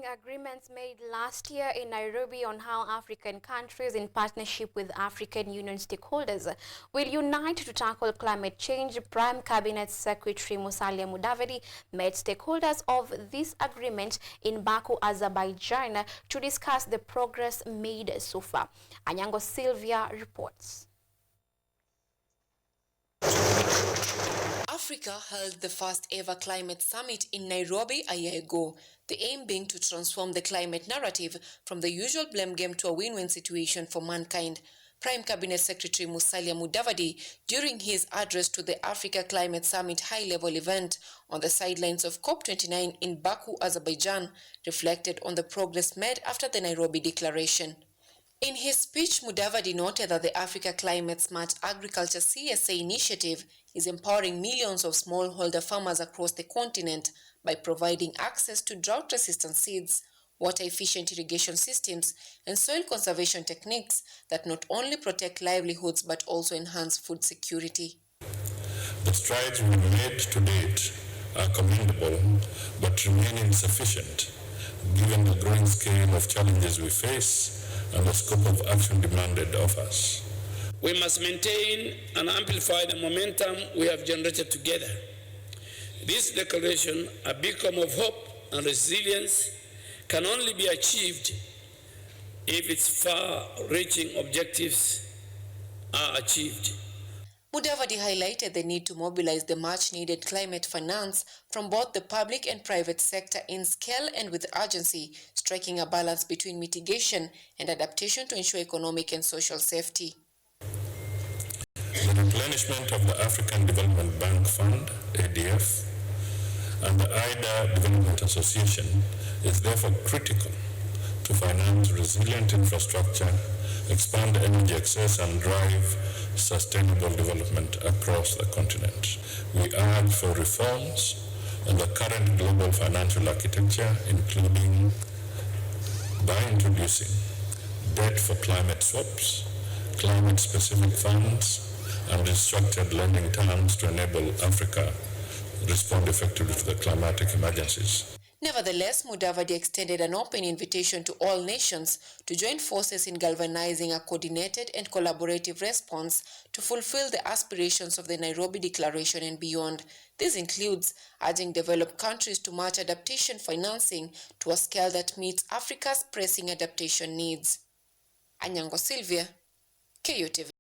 following agreements made last year in Nairobi on how African countries, in partnership with African Union stakeholders, will unite to tackle climate change, Prime Cabinet Secretary Musalia Mudavadi met stakeholders of this agreement in Baku, Azerbaijan, to discuss the progress made so far. Anyango Sylvia reports. Africa held the first ever climate summit in Nairobi a year ago, the aim being to transform the climate narrative from the usual blame game to a win-win situation for mankind. Prime Cabinet Secretary Musalia Mudavadi, during his address to the Africa Climate Summit high-level event on the sidelines of COP29 in Baku, Azerbaijan, reflected on the progress made after the Nairobi Declaration. In his speech, Mudavadi noted that the Africa Climate Smart Agriculture CSA initiative is empowering millions of smallholder farmers across the continent by providing access to drought-resistant seeds, water-efficient irrigation systems, and soil conservation techniques that not only protect livelihoods but also enhance food security. The strides we've made to date are commendable but remain insufficient given the growing scale of challenges we face and the scope of action demanded of us. We must maintain and amplify the momentum we have generated together. This declaration, a beacon of hope and resilience, can only be achieved if its far-reaching objectives are achieved. Mudavadi highlighted the need to mobilize the much-needed climate finance from both the public and private sector in scale and with urgency, striking a balance between mitigation and adaptation to ensure economic and social safety. The replenishment of the African Development Bank Fund, ADF, and the IDA Development Association is therefore critical to finance resilient infrastructure, expand energy access, and drive sustainable development across the continent. We urge for reforms in the current global financial architecture, including by introducing debt for climate swaps, climate-specific funds, and restructured lending terms to enable Africa to respond effectively to the climatic emergencies. Nevertheless, Mudavadi extended an open invitation to all nations to join forces in galvanizing a coordinated and collaborative response to fulfill the aspirations of the Nairobi Declaration and beyond. This includes urging developed countries to match adaptation financing to a scale that meets Africa's pressing adaptation needs. Anyango Sylvia, KUTV.